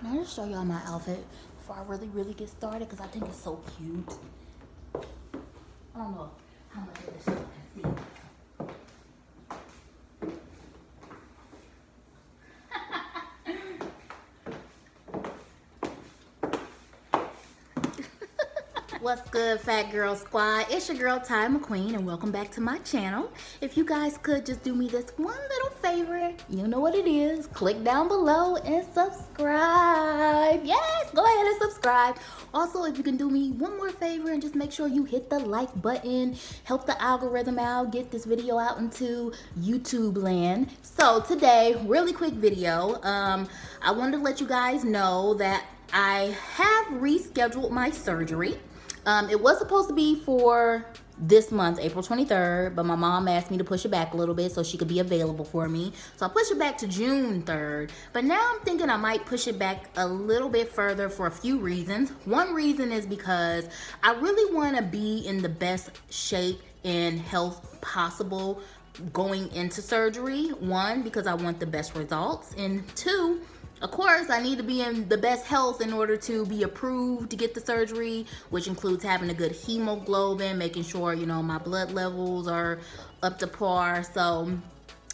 Can I just show y'all my outfit before I really get started? Because I think it's so cute. I don't know how much of this y'all can see. What's good, Fat Girl Squad? It's your girl, McQueen, and welcome back to my channel. If you guys could just do me this one little favor, you know what it is. Click down below and subscribe. Yes, go ahead and subscribe. Also, if you can do me one more favor and just make sure you hit the like button, help the algorithm out, get this video out into YouTube land. So today, really quick video. I wanted to let you guys know that I have rescheduled my surgery. It was supposed to be for this month, April 23rd, but my mom asked me to push it back a little bit so she could be available for me. So I pushed it back to June 3rd, but now I'm thinking I might push it back a little bit further for a few reasons. One reason is because I really want to be in the best shape and health possible going into surgery. One, because I want the best results, and two, of course, I need to be in the best health in order to be approved to get the surgery, which includes having a good hemoglobin, making sure, you know, my blood levels are up to par. So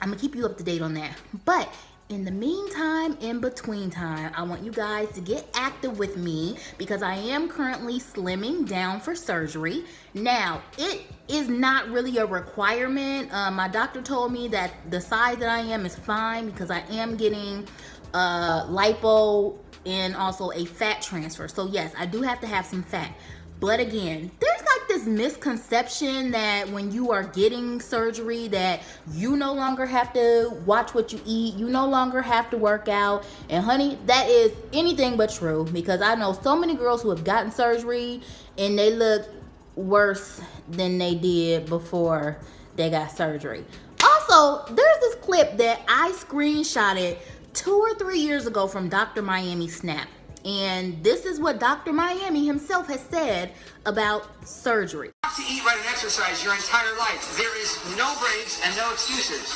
I'm gonna keep you up to date on that. But in the meantime, in between time, I want you guys to get active with me because I am currently slimming down for surgery. Now, it is not really a requirement. My doctor told me that the size that I am is fine because I am getting lipo and also a fat transfer. So yes, I do have to have some fat. But again, there's like this misconception that when you are getting surgery that you no longer have to watch what you eat, you no longer have to work out. And honey, that is anything but true, because I know so many girls who have gotten surgery and they look worse than they did before they got surgery. Also, there's this clip that I screenshotted 2 or 3 years ago from Dr. Miami Snap. And this is what Dr. Miami himself has said about surgery. You have to eat right and exercise your entire life. There is no breaks and no excuses.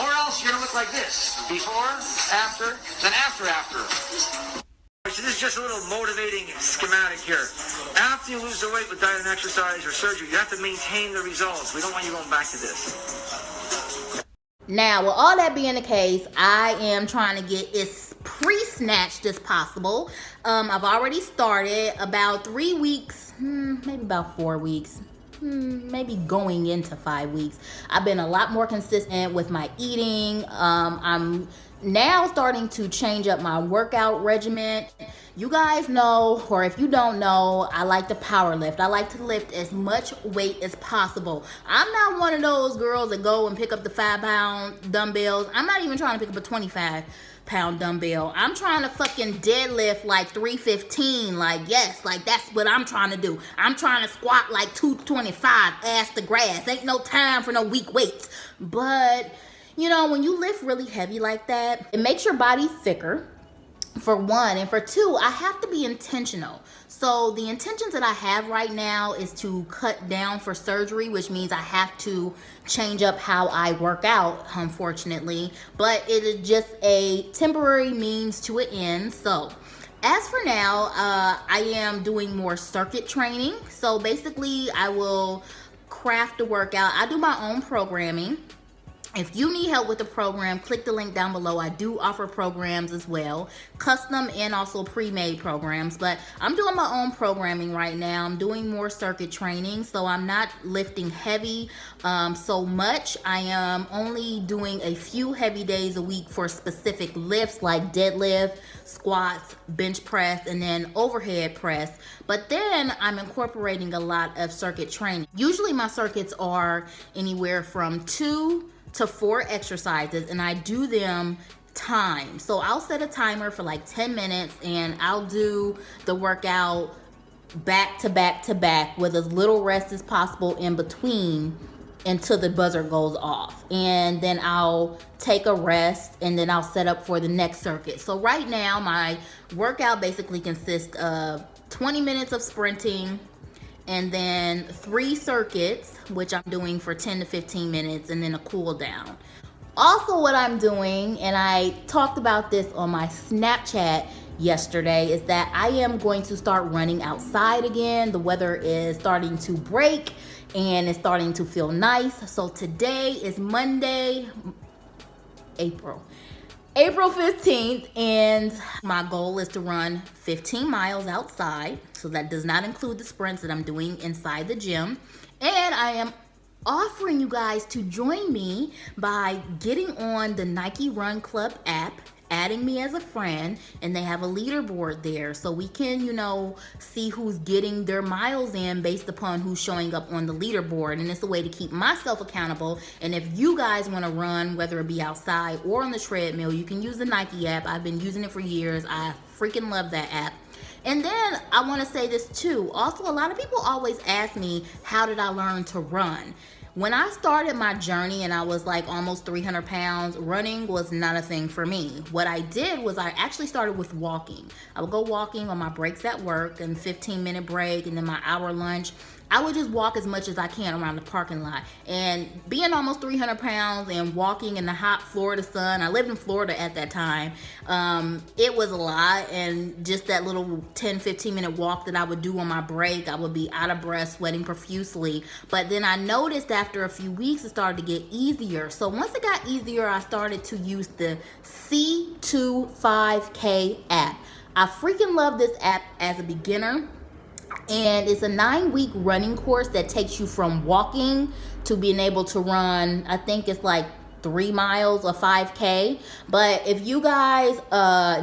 Or else you're going to look like this. Before, after, then after. So this is just a little motivating schematic here. After you lose the weight with diet and exercise or surgery, you have to maintain the results. We don't want you going back to this. Now, with all that being the case, I am trying to get as pre-snatched as possible. I've already started about 3 weeks, maybe about 4 weeks, maybe going into 5 weeks. I've been a lot more consistent with my eating. I'm now starting to change up my workout regimen. You guys know, or if you don't know, I like to power lift. I like to lift as much weight as possible. I'm not one of those girls that go and pick up the 5-pound dumbbells. I'm not even trying to pick up a 25-pound dumbbell. I'm trying to fucking deadlift like 315. Like, yes, like that's what I'm trying to do. I'm trying to squat like 225, ass to grass. Ain't no time for no weak weights. But you know, when you lift really heavy like that, it makes your body thicker, for one, and for two, I have to be intentional. So the intentions that I have right now is to cut down for surgery, which means I have to change up how I work out, unfortunately, but it is just a temporary means to an end. So as for now, I am doing more circuit training. So basically I will craft the workout. I do my own programming. If you need help with the program, click the link down below. I do offer programs as well, custom and also pre-made programs, but I'm doing my own programming right now. I'm doing more circuit training, so I'm not lifting heavy so much. I am only doing a few heavy days a week for specific lifts like deadlift, squats, bench press, and then overhead press. But then I'm incorporating a lot of circuit training. Usually my circuits are anywhere from 2 to 4 exercises, and I do them timed. So I'll set a timer for like 10 minutes and I'll do the workout back to back to back with as little rest as possible in between until the buzzer goes off. And then I'll take a rest and then I'll set up for the next circuit. So right now my workout basically consists of 20 minutes of sprinting, and then 3 circuits, which I'm doing for 10 to 15 minutes, and then a cool down. Also what I'm doing, and I talked about this on my Snapchat, yesterday is that I am going to start running outside again. The weather is starting to break and it's starting to feel nice. So today is Monday, April 15th, and my goal is to run 15 miles outside. So that does not include the sprints that I'm doing inside the gym. And I am offering you guys to join me by getting on the Nike Run Club app, adding me as a friend, and they have a leaderboard there so we can, you know, see who's getting their miles in based upon who's showing up on the leaderboard. And it's a way to keep myself accountable. And if you guys want to run, whether it be outside or on the treadmill, you can use the Nike app. I've been using it for years. I freaking love that app. And then I want to say this too. Also, a lot of people always ask me, how did I learn to run? When I started my journey and I was like almost 300 pounds, running was not a thing for me. What I did was I actually started with walking. I would go walking on my breaks at work, and 15-minute break, and then my hour lunch. I would just walk as much as I can around the parking lot. And being almost 300 pounds and walking in the hot Florida sun, I lived in Florida at that time, it was a lot. And just that little 10-15-minute walk that I would do on my break, I would be out of breath, sweating profusely. But then I noticed after a few weeks, it started to get easier. So once it got easier, I started to use the C25K app. I freaking love this app as a beginner. And it's a 9-week running course that takes you from walking to being able to run, I think it's like 3 miles or 5K. But if you guys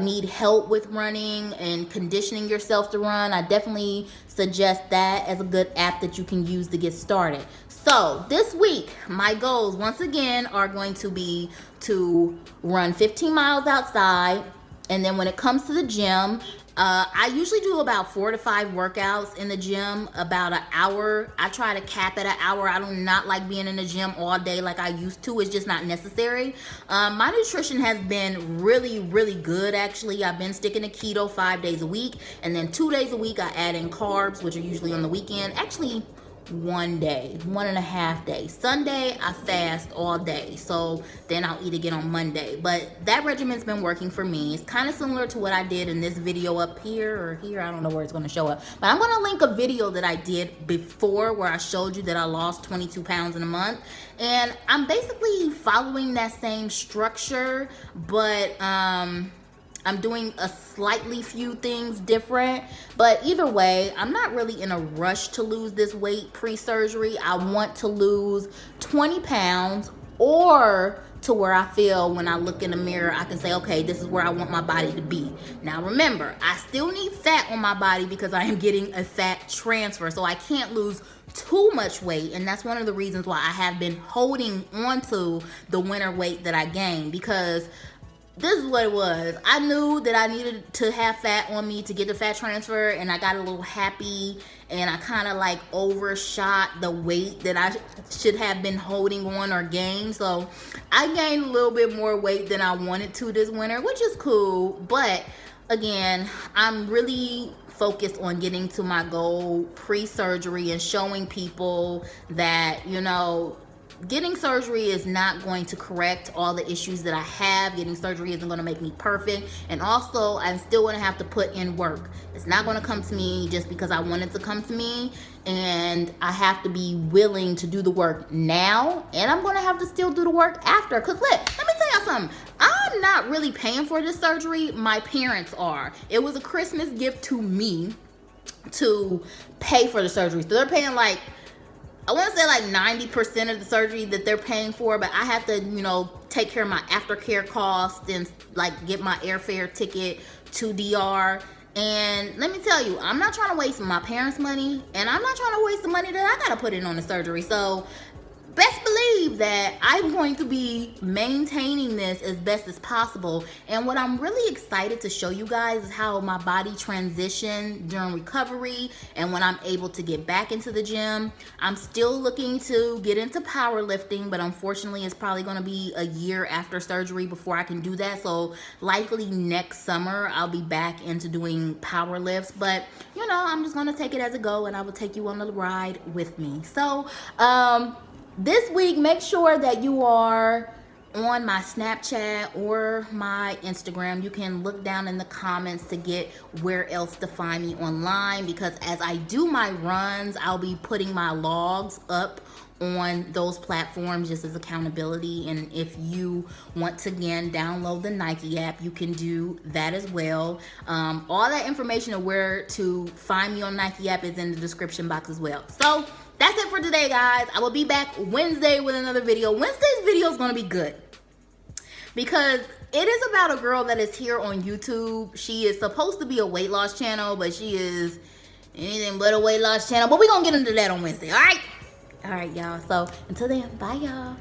need help with running and conditioning yourself to run, I definitely suggest that as a good app that you can use to get started. So this week, my goals once again are going to be to run 15 miles outside. And then when it comes to the gym, I usually do about 4 to 5 workouts in the gym, about an hour. I try to cap at an hour. I do not like being in the gym all day like I used to. It's just not necessary. My nutrition has been really, really good, actually. I've been sticking to keto 5 days a week. And then 2 days a week, I add in carbs, which are usually on the weekend. Actually, 1 day, 1.5 days. Sunday, I fast all day. So then I'll eat again on Monday. But that regimen's been working for me. It's kind of similar to what I did in this video up here or here. I don't know where it's going to show up. But I'm going to link a video that I did before where I showed you that I lost 22 pounds in a month. And I'm basically following that same structure, but I'm doing a slightly few things different. But either way, I'm not really in a rush to lose this weight pre-surgery. I want to lose 20 pounds or to where I feel when I look in the mirror, I can say, okay, this is where I want my body to be. Now remember, I still need fat on my body because I am getting a fat transfer. So I can't lose too much weight. And that's one of the reasons why I have been holding on to the winter weight that I gained, because this is what it was. I knew that I needed to have fat on me to get the fat transfer, and I got a little happy, and I kind of like overshot the weight that I should have been holding on or gained. So I gained a little bit more weight than I wanted to this winter, which is cool. But again, I'm really focused on getting to my goal pre-surgery and showing people that, you know, getting surgery is not going to correct all the issues that I have. Getting surgery isn't going to make me perfect. And also, I'm still going to have to put in work. It's not going to come to me just because I want it to come to me. And I have to be willing to do the work now. And I'm going to have to still do the work after. Because let me tell y'all something. I'm not really paying for this surgery. My parents are. It was a Christmas gift to me to pay for the surgery. So they're paying like, I want to say like 90% of the surgery that they're paying for, but I have to, you know, take care of my aftercare costs and like get my airfare ticket to DR. And let me tell you, I'm not trying to waste my parents' money, and I'm not trying to waste the money that I got to put in on the surgery. So best believe that I'm going to be maintaining this as best as possible. And what I'm really excited to show you guys is how my body transitioned during recovery and when I'm able to get back into the gym. I'm still looking to get into powerlifting, but unfortunately it's probably going to be a year after surgery before I can do that. So likely next summer I'll be back into doing power lifts. But you know, I'm just going to take it as it go, and I will take you on the ride with me. So this week, make sure that you are on my Snapchat or my Instagram. You can look down in the comments to get where else to find me online, because as I do my runs, I'll be putting my logs up on those platforms just as accountability. And if you want to again download the Nike app, you can do that as well. All that information of where to find me on Nike app is in the description box as well. So that's it for today, guys. I will be back Wednesday with another video. Wednesday's video is going to be good because it is about a girl that is here on YouTube. She is supposed to be a weight loss channel, but she is anything but a weight loss channel. But we're going to get into that on Wednesday, all right? All right, y'all. So until then, bye, y'all.